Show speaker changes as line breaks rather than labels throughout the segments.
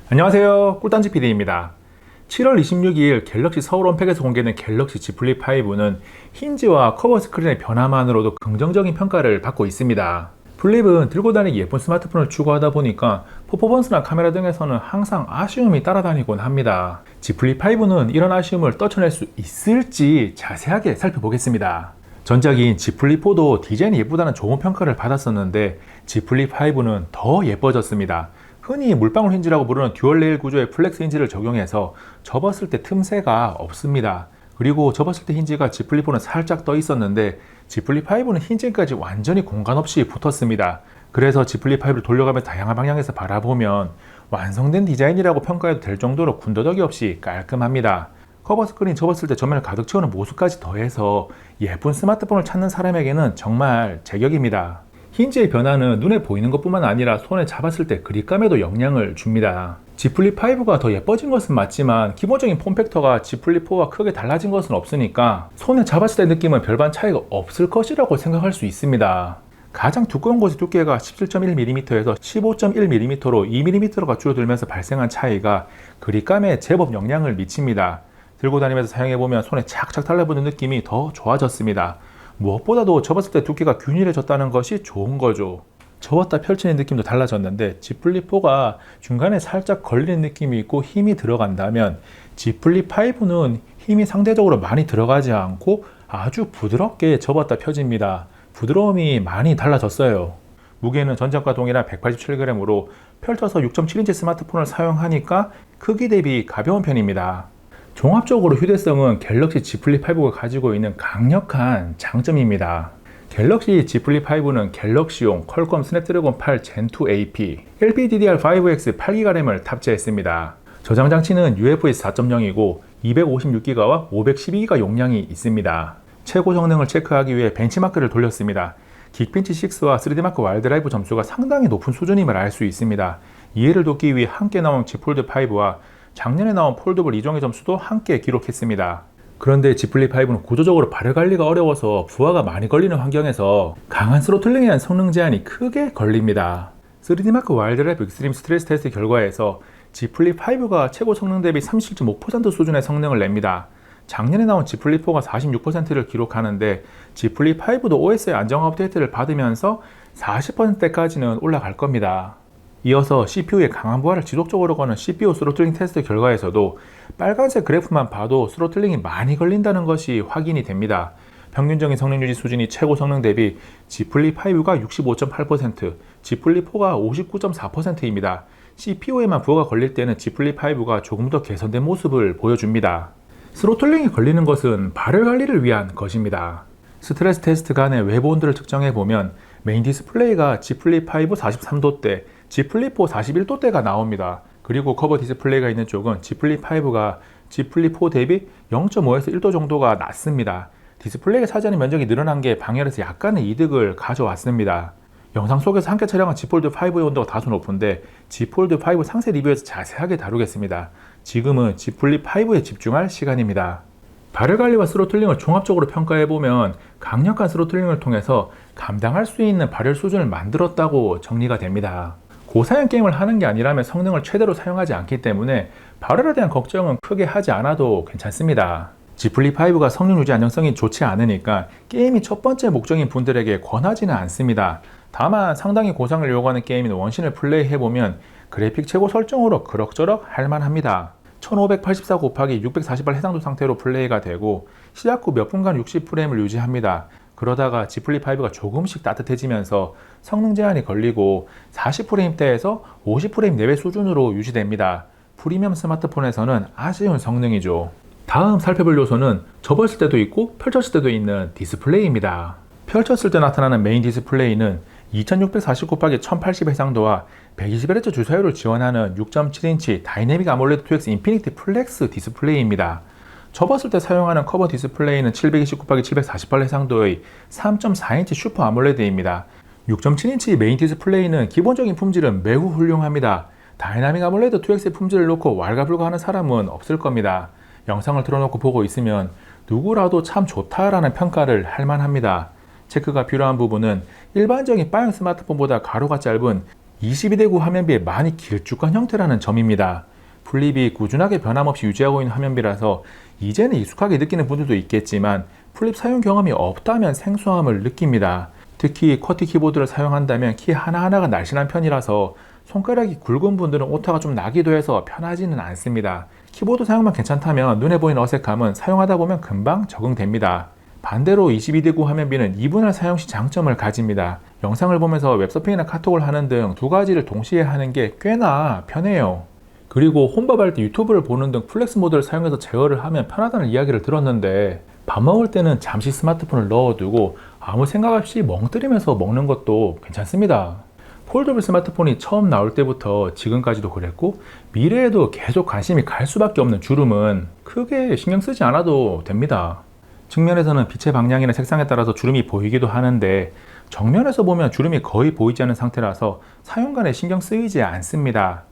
안녕하세요, 꿀단지 PD입니다. 7월 26일 갤럭시 서울 언팩에서 공개된 갤럭시 Z 플립 5는 힌지와 커버 스크린의 변화만으로도 긍정적인 평가를 받고 있습니다. 플립은 들고 다니기 예쁜 스마트폰을 추구하다 보니까 퍼포먼스나 카메라 등에서는 항상 아쉬움이 따라다니곤 합니다. Z 플립 5는 이런 아쉬움을 떨쳐낼 수 있을지 자세하게 살펴보겠습니다. 전작인 Z 플립 4도 디자인이 예쁘다는 좋은 평가를 받았었는데 Z 플립 5는 더 예뻐졌습니다. 흔히 물방울 힌지라고 부르는 듀얼 레일 구조의 플렉스 힌지를 적용해서 접었을 때 틈새가 없습니다. 그리고 접었을 때 힌지가 Z 플립 4는 살짝 떠 있었는데 Z 플립 5는 힌지까지 완전히 공간 없이 붙었습니다. 그래서 Z 플립 5를 돌려가며 다양한 방향에서 바라보면 완성된 디자인이라고 평가해도 될 정도로 군더더기 없이 깔끔합니다. 커버 스크린 접었을 때 전면을 가득 채우는 모습까지 더해서 예쁜 스마트폰을 찾는 사람에게는 정말 제격입니다. 힌지의 변화는 눈에 보이는 것뿐만 아니라 손에 잡았을 때 그립감에도 영향을 줍니다. Z 플립 5가 더 예뻐진 것은 맞지만 기본적인 폼팩터가 Z 플립 4와 크게 달라진 것은 없으니까 손에 잡았을 때 느낌은 별반 차이가 없을 것이라고 생각할 수 있습니다. 가장 두꺼운 곳의 두께가 17.1mm에서 15.1mm로 2mm가 줄어들면서 발생한 차이가 그립감에 제법 영향을 미칩니다. 들고 다니면서 사용해보면 손에 착착 달라붙는 느낌이 더 좋아졌습니다. 무엇보다도 접었을 때 두께가 균일해졌다는 것이 좋은 거죠. 접었다 펼치는 느낌도 달라졌는데 Z 플립 4가 중간에 살짝 걸리는 느낌이 있고 힘이 들어간다면 Z 플립 5는 힘이 상대적으로 많이 들어가지 않고 아주 부드럽게 접었다 펴집니다. 부드러움이 많이 달라졌어요. 무게는 전작과 동일한 187g으로 펼쳐서 6.7인치 스마트폰을 사용하니까 크기 대비 가벼운 편입니다. 종합적으로 휴대성은 갤럭시 Z 플립 5가 가지고 있는 강력한 장점입니다. 갤럭시 Z 플립 5는 갤럭시용 퀄컴 스냅드래곤 8 젠2 AP, LPDDR5X 8GB 램을 탑재했습니다. 저장 장치는 UFS 4.0이고 256GB와 512GB 용량이 있습니다. 최고 성능을 체크하기 위해 벤치마크를 돌렸습니다. 긱빈치 6와 3D마크 와일드라이브 점수가 상당히 높은 수준임을 알 수 있습니다. 이해를 돕기 위해 함께 나온 Z 폴드 5와 작년에 나온 폴더블 2종의 점수도 함께 기록했습니다. 그런데 Z 플립 5는 구조적으로 발열 관리가 어려워서 부하가 많이 걸리는 환경에서 강한 스로틀링에 대한 성능 제한이 크게 걸립니다. 3D마크 와일드라이브 익스트림 스트레스 테스트 결과에서 Z 플립 5가 최고 성능 대비 37.5% 수준의 성능을 냅니다. 작년에 나온 Z 플립 4가 46%를 기록하는데 Z 플립 5도 OS의 안정화 업데이트를 받으면서 40%대까지는 올라갈 겁니다. 이어서 CPU의 강한 부하를 지속적으로 거는 CPU 스로틀링 테스트 결과에서도 빨간색 그래프만 봐도 스로틀링이 많이 걸린다는 것이 확인이 됩니다. 평균적인 성능 유지 수준이 최고 성능 대비 Z 플립 5가 65.8%, Z 플립 4가 59.4%입니다. CPU에만 부하가 걸릴 때는 Z 플립 5가 조금 더 개선된 모습을 보여줍니다. 스로틀링이 걸리는 것은 발열 관리를 위한 것입니다. 스트레스 테스트 간의 외부 온도를 측정해보면 메인 디스플레이가 Z 플립 5 43도대, Z 플립 4 41도대가 나옵니다. 그리고 커버 디스플레이가 있는 쪽은 Z 플립 5가 Z 플립 4 대비 0.5에서 1도 정도가 낮습니다. 디스플레이가 차지하는 면적이 늘어난 게 방열에서 약간의 이득을 가져왔습니다. 영상 속에서 함께 촬영한 Z 폴드 5의 온도가 다소 높은데 Z 폴드 5 상세 리뷰에서 자세하게 다루겠습니다. 지금은 Z 플립 5에 집중할 시간입니다. 발열 관리와 스로틀링을 종합적으로 평가해보면 강력한 스로틀링을 통해서 감당할 수 있는 발열 수준을 만들었다고 정리가 됩니다. 고사양 게임을 하는 게 아니라면 성능을 최대로 사용하지 않기 때문에 발열에 대한 걱정은 크게 하지 않아도 괜찮습니다. Z 플립 5가 성능 유지 안정성이 좋지 않으니까 게임이 첫 번째 목적인 분들에게 권하지는 않습니다. 다만 상당히 고상을 요구하는 게임인 원신을 플레이해보면 그래픽 최고 설정으로 그럭저럭 할만합니다. 1584 곱하기 648 해상도 상태로 플레이가 되고 시작 후 몇 분간 60프레임을 유지합니다. 그러다가 Z 플립 5가 조금씩 따뜻해지면서 성능 제한이 걸리고 40프레임대에서 50프레임 내외 수준으로 유지됩니다. 프리미엄 스마트폰에서는 아쉬운 성능이죠. 다음 살펴볼 요소는 접었을 때도 있고 펼쳤을 때도 있는 디스플레이입니다. 펼쳤을 때 나타나는 메인 디스플레이는 2640 곱하기 1080 해상도와 120Hz 주사율을 지원하는 6.7인치 다이내믹 아몰레드 2X 인피니티 플렉스 디스플레이입니다. 접었을 때 사용하는 커버 디스플레이는 720 곱하기 748 해상도의 3.4인치 슈퍼 아몰레드입니다. 6.7인치 메인 디스플레이는 기본적인 품질은 매우 훌륭합니다. 다이나믹 아몰레드 2X의 품질을 놓고 왈가불가하는 사람은 없을 겁니다. 영상을 틀어놓고 보고 있으면 누구라도 참 좋다라는 평가를 할 만합니다. 체크가 필요한 부분은 일반적인 바형 스마트폰보다 가로가 짧은 22대9 화면비의 많이 길쭉한 형태라는 점입니다. 플립이 꾸준하게 변함없이 유지하고 있는 화면비라서 이제는 익숙하게 느끼는 분들도 있겠지만 플립 사용 경험이 없다면 생소함을 느낍니다. 특히 쿼티 키보드를 사용한다면 키 하나하나가 날씬한 편이라서 손가락이 굵은 분들은 오타가 좀 나기도 해서 편하지는 않습니다. 키보드 사용만 괜찮다면 눈에 보이는 어색함은 사용하다 보면 금방 적응됩니다. 반대로 22대9 화면비는 2분할 사용 시 장점을 가집니다. 영상을 보면서 웹서핑이나 카톡을 하는 등 두 가지를 동시에 하는 게 꽤나 편해요. 그리고 혼밥할 때 유튜브를 보는 등 플렉스 모드를 사용해서 제어를 하면 편하다는 이야기를 들었는데 밥 먹을 때는 잠시 스마트폰을 넣어두고 아무 생각 없이 멍 때리면서 먹는 것도 괜찮습니다. 폴더블 스마트폰이 처음 나올 때부터 지금까지도 그랬고 미래에도 계속 관심이 갈 수밖에 없는 주름은 크게 신경 쓰지 않아도 됩니다. 측면에서는 빛의 방향이나 색상에 따라서 주름이 보이기도 하는데 정면에서 보면 주름이 거의 보이지 않는 상태라서 사용간에 신경 쓰이지 않습니다.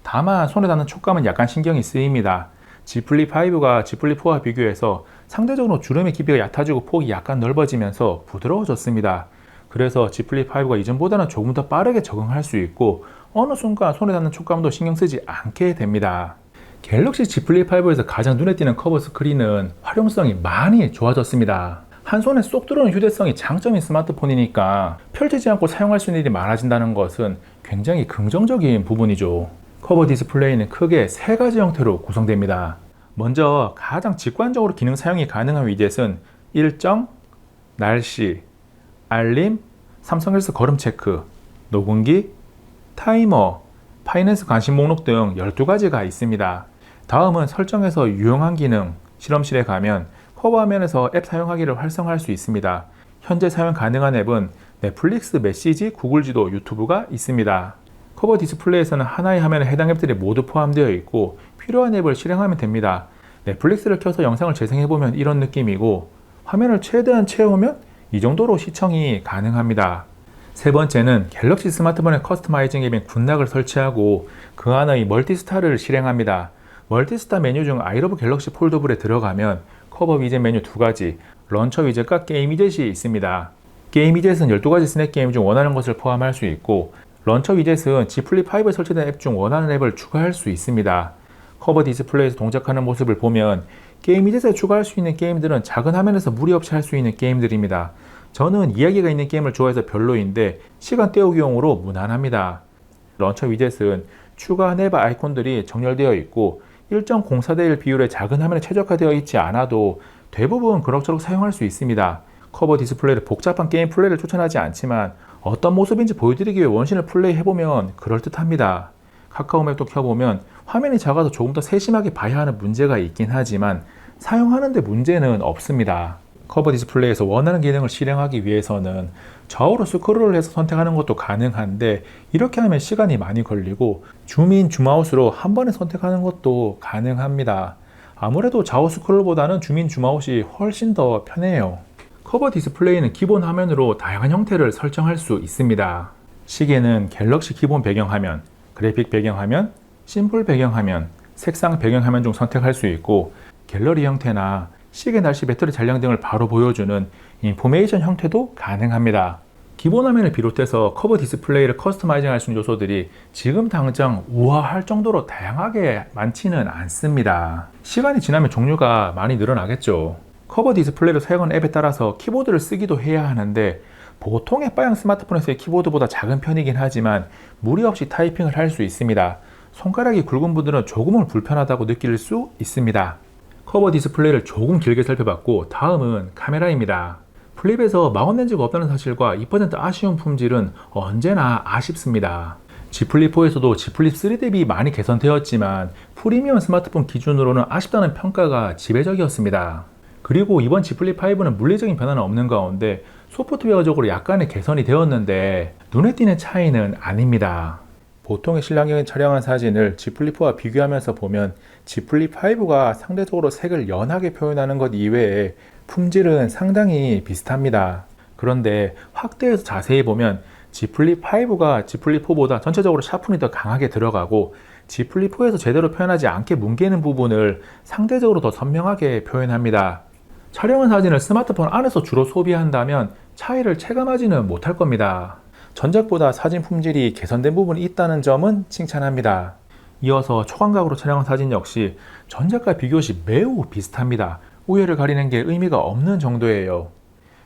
다만 손에 닿는 촉감은 약간 신경이 쓰입니다. Z 플립 5가 Z 플립 4와 비교해서 상대적으로 주름의 깊이가 얕아지고 폭이 약간 넓어지면서 부드러워졌습니다. 그래서 Z 플립 5가 이전보다는 조금 더 빠르게 적응할 수 있고 어느 순간 손에 닿는 촉감도 신경 쓰지 않게 됩니다. 갤럭시 Z 플립 5에서 가장 눈에 띄는 커버 스크린은 활용성이 많이 좋아졌습니다. 한 손에 쏙 들어오는 휴대성이 장점인 스마트폰이니까 펼치지 않고 사용할 수 있는 일이 많아진다는 것은 굉장히 긍정적인 부분이죠. 커버 디스플레이는 크게 세 가지 형태로 구성됩니다. 먼저 가장 직관적으로 기능 사용이 가능한 위젯은 일정, 날씨, 알림, 삼성헬스 걸음 체크, 녹음기, 타이머, 파이낸스 관심 목록 등 12가지가 있습니다. 다음은 설정에서 유용한 기능, 실험실에 가면 커버 화면에서 앱 사용하기를 활성화할 수 있습니다. 현재 사용 가능한 앱은 넷플릭스, 메시지, 구글 지도, 유튜브가 있습니다. 커버 디스플레이에서는 하나의 화면에 해당 앱들이 모두 포함되어 있고 필요한 앱을 실행하면 됩니다. 넷플릭스를 켜서 영상을 재생해보면 이런 느낌이고 화면을 최대한 채우면 이 정도로 시청이 가능합니다. 세 번째는 갤럭시 스마트폰의 커스터마이징 앱인 굿락을 설치하고 그 안의 멀티스타를 실행합니다. 멀티스타 메뉴 중 아이러브 갤럭시 폴더블에 들어가면 커버 위젯 메뉴 두 가지, 런처 위젯과 게임 위젯이 있습니다. 게임 위젯은 12가지 스낵 게임 중 원하는 것을 포함할 수 있고 런처 위젯은 Z 플립 5에 설치된 앱 중 원하는 앱을 추가할 수 있습니다. 커버 디스플레이에서 동작하는 모습을 보면 게임 위젯에 추가할 수 있는 게임들은 작은 화면에서 무리 없이 할 수 있는 게임들입니다. 저는 이야기가 있는 게임을 좋아해서 별로인데 시간 때우기용으로 무난합니다. 런처 위젯은 추가한 앱 아이콘들이 정렬되어 있고 일정 0:4:1 비율의 작은 화면에 최적화되어 있지 않아도 대부분 그럭저럭 사용할 수 있습니다. 커버 디스플레이를 복잡한 게임 플레이를 추천하지 않지만 어떤 모습인지 보여드리기 위해 원신을 플레이해보면 그럴듯합니다. 카카오맵도 켜보면 화면이 작아서 조금 더 세심하게 봐야 하는 문제가 있긴 하지만 사용하는데 문제는 없습니다. 커버 디스플레이에서 원하는 기능을 실행하기 위해서는 좌우로 스크롤을 해서 선택하는 것도 가능한데 이렇게 하면 시간이 많이 걸리고 줌인, 줌아웃으로 한 번에 선택하는 것도 가능합니다. 아무래도 좌우 스크롤보다는 줌인, 줌아웃이 훨씬 더 편해요. 커버 디스플레이는 기본 화면으로 다양한 형태를 설정할 수 있습니다. 시계는 갤럭시 기본 배경화면, 그래픽 배경화면, 심플 배경화면, 색상 배경화면 중 선택할 수 있고 갤러리 형태나 시계, 날씨, 배터리 잔량 등을 바로 보여주는 인포메이션 형태도 가능합니다. 기본 화면을 비롯해서 커버 디스플레이를 커스터마이징 할 수 있는 요소들이 지금 당장 우아할 정도로 다양하게 많지는 않습니다. 시간이 지나면 종류가 많이 늘어나겠죠. 커버 디스플레이를 사용하는 앱에 따라서 키보드를 쓰기도 해야 하는데 보통의 바양 스마트폰에서의 키보드보다 작은 편이긴 하지만 무리 없이 타이핑을 할 수 있습니다. 손가락이 굵은 분들은 조금은 불편하다고 느낄 수 있습니다. 커버 디스플레이를 조금 길게 살펴봤고 다음은 카메라입니다. 플립에서 마운 렌즈가 없다는 사실과 2% 아쉬운 품질은 언제나 아쉽습니다. Z 플립 4에서도 Z 플립 3 대비 많이 개선되었지만 프리미엄 스마트폰 기준으로는 아쉽다는 평가가 지배적이었습니다. 그리고 이번 Z 플립 5는 물리적인 변화는 없는 가운데 소프트웨어적으로 약간의 개선이 되었는데 눈에 띄는 차이는 아닙니다. 보통의 실랑경에 촬영한 사진을 Z 플립 4와 비교하면서 보면 Z 플립 5가 상대적으로 색을 연하게 표현하는 것 이외에 품질은 상당히 비슷합니다. 그런데 확대해서 자세히 보면 Z 플립 5가 Z 플립 4보다 전체적으로 샤픈이 더 강하게 들어가고 Z 플립 4에서 제대로 표현하지 않게 뭉개는 부분을 상대적으로 더 선명하게 표현합니다. 촬영한 사진을 스마트폰 안에서 주로 소비한다면 차이를 체감하지는 못할 겁니다. 전작보다 사진 품질이 개선된 부분이 있다는 점은 칭찬합니다. 이어서 초광각으로 촬영한 사진 역시 전작과 비교 시 매우 비슷합니다. 우열을 가리는 게 의미가 없는 정도예요.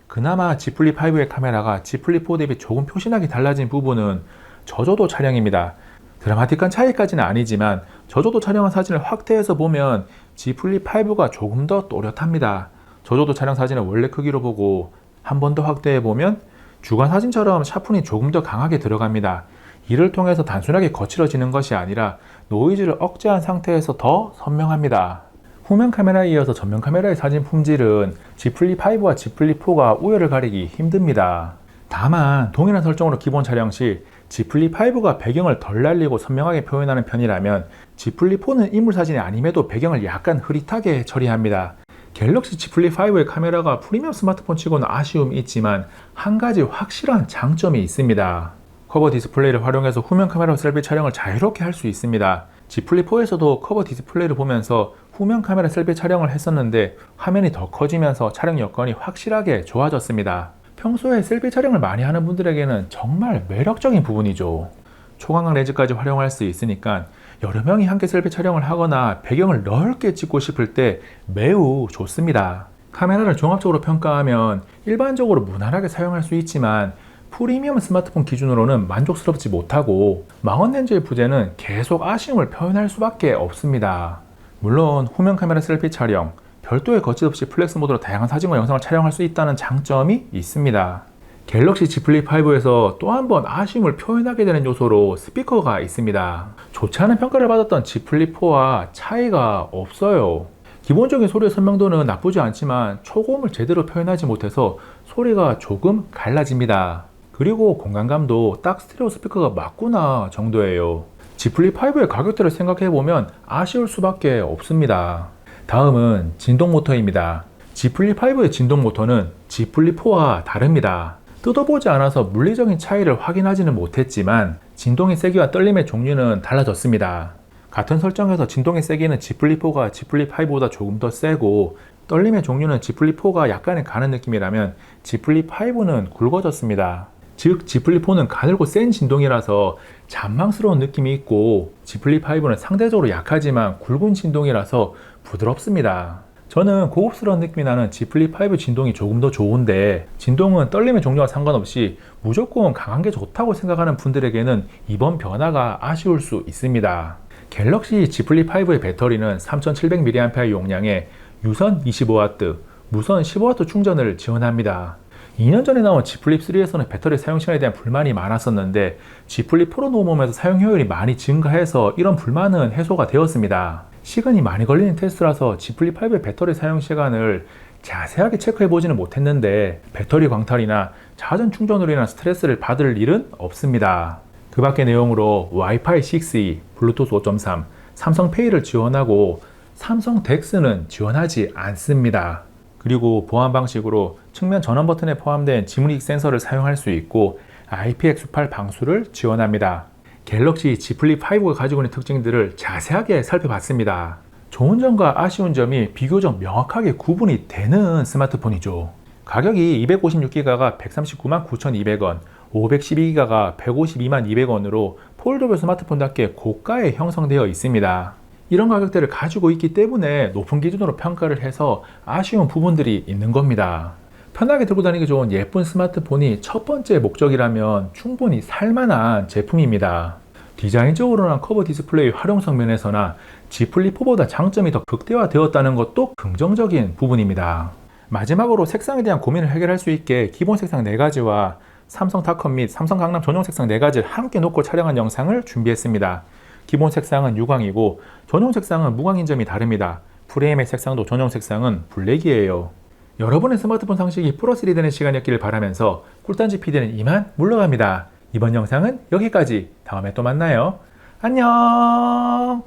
그나마 Z 플립5의 카메라가 Z 플립4 대비 조금 표신하게 달라진 부분은 저조도 촬영입니다. 드라마틱한 차이까지는 아니지만 저조도 촬영한 사진을 확대해서 보면 Z 플립5가 조금 더 또렷합니다. 저조도 촬영 사진을 원래 크기로 보고 한 번 더 확대해 보면 주간 사진처럼 샤픈이 조금 더 강하게 들어갑니다. 이를 통해서 단순하게 거칠어지는 것이 아니라 노이즈를 억제한 상태에서 더 선명합니다. 후면 카메라에 이어서 전면 카메라의 사진 품질은 Z 플립5와 Z 플립4가 우열을 가리기 힘듭니다. 다만 동일한 설정으로 기본 촬영 시 Z 플립5가 배경을 덜 날리고 선명하게 표현하는 편이라면 Z 플립4는 인물 사진이 아님에도 배경을 약간 흐릿하게 처리합니다. 갤럭시 Z 플립5의 카메라가 프리미엄 스마트폰 치고는 아쉬움이 있지만 한 가지 확실한 장점이 있습니다. 커버 디스플레이를 활용해서 후면 카메라 셀피 촬영을 자유롭게 할 수 있습니다. Z 플립4에서도 커버 디스플레이를 보면서 후면 카메라 셀피 촬영을 했었는데 화면이 더 커지면서 촬영 여건이 확실하게 좋아졌습니다. 평소에 셀피 촬영을 많이 하는 분들에게는 정말 매력적인 부분이죠. 초광각 렌즈까지 활용할 수 있으니까 여러 명이 함께 셀피 촬영을 하거나 배경을 넓게 찍고 싶을 때 매우 좋습니다. 카메라를 종합적으로 평가하면 일반적으로 무난하게 사용할 수 있지만 프리미엄 스마트폰 기준으로는 만족스럽지 못하고 망원 렌즈의 부재는 계속 아쉬움을 표현할 수밖에 없습니다. 물론 후면 카메라 셀피 촬영, 별도의 거짓 없이 플렉스 모드로 다양한 사진과 영상을 촬영할 수 있다는 장점이 있습니다. 갤럭시 Z 플립5에서 또 한 번 아쉬움을 표현하게 되는 요소로 스피커가 있습니다. 좋지 않은 평가를 받았던 Z 플립4와 차이가 없어요. 기본적인 소리의 선명도는 나쁘지 않지만 초고음을 제대로 표현하지 못해서 소리가 조금 갈라집니다. 그리고 공간감도 딱 스테레오 스피커가 맞구나 정도예요. Z 플립5의 가격대를 생각해보면 아쉬울 수밖에 없습니다. 다음은 진동 모터입니다. Z 플립5의 진동 모터는 Z 플립4와 다릅니다. 뜯어보지 않아서 물리적인 차이를 확인하지는 못했지만 진동의 세기와 떨림의 종류는 달라졌습니다. 같은 설정에서 진동의 세기는 Z 플립4가 Z 플립5보다 조금 더 세고 떨림의 종류는 Z 플립4가 약간의 가는 느낌이라면 Z 플립5는 굵어졌습니다. 즉 Z 플립4는 가늘고 센 진동이라서 잔망스러운 느낌이 있고 Z 플립5는 상대적으로 약하지만 굵은 진동이라서 부드럽습니다. 저는 고급스러운 느낌이 나는 Z 플립5 진동이 조금 더 좋은데 진동은 떨림의 종류와 상관없이 무조건 강한 게 좋다고 생각하는 분들에게는 이번 변화가 아쉬울 수 있습니다. 갤럭시 Z 플립5의 배터리는 3700mAh 용량에 유선 25W, 무선 15W 충전을 지원합니다. 2년 전에 나온 Z 플립3에서는 배터리 사용 시간에 대한 불만이 많았었는데 Z 플립 프로 노모에서 사용 효율이 많이 증가해서 이런 불만은 해소가 되었습니다. 시간이 많이 걸리는 테스트라서 Z 플립5의 배터리 사용 시간을 자세하게 체크해 보지는 못했는데 배터리 광탈이나 자전 충전으로 인한 스트레스를 받을 일은 없습니다. 그 밖의 내용으로 와이파이 6E, 블루투스 5.3, 삼성페이를 지원하고 삼성 덱스는 지원하지 않습니다. 그리고 보안 방식으로 측면 전원 버튼에 포함된 지문인식 센서를 사용할 수 있고 IPX8 방수를 지원합니다. 갤럭시 Z 플립5가 가지고 있는 특징들을 자세하게 살펴봤습니다. 좋은 점과 아쉬운 점이 비교적 명확하게 구분이 되는 스마트폰이죠. 가격이 256기가가 139,9,200원, 512기가가 152,200원으로 폴더블 스마트폰답게 고가에 형성되어 있습니다. 이런 가격대를 가지고 있기 때문에 높은 기준으로 평가를 해서 아쉬운 부분들이 있는 겁니다. 편하게 들고 다니기 좋은 예쁜 스마트폰이 첫 번째 목적이라면 충분히 살만한 제품입니다. 디자인적으로나 커버 디스플레이 활용성 면에서나 Z 플립4보다 장점이 더 극대화되었다는 것도 긍정적인 부분입니다. 마지막으로 색상에 대한 고민을 해결할 수 있게 기본 색상 4가지와 삼성 타컴 및 삼성 강남 전용 색상 4가지를 함께 놓고 촬영한 영상을 준비했습니다. 기본 색상은 유광이고 전용 색상은 무광인 점이 다릅니다. 프레임의 색상도 전용 색상은 블랙이에요. 여러분의 스마트폰 상식이 플러스1이 되는 시간이었기를 바라면서 꿀단지 PD는 이만 물러갑니다. 이번 영상은 여기까지. 다음에 또 만나요. 안녕.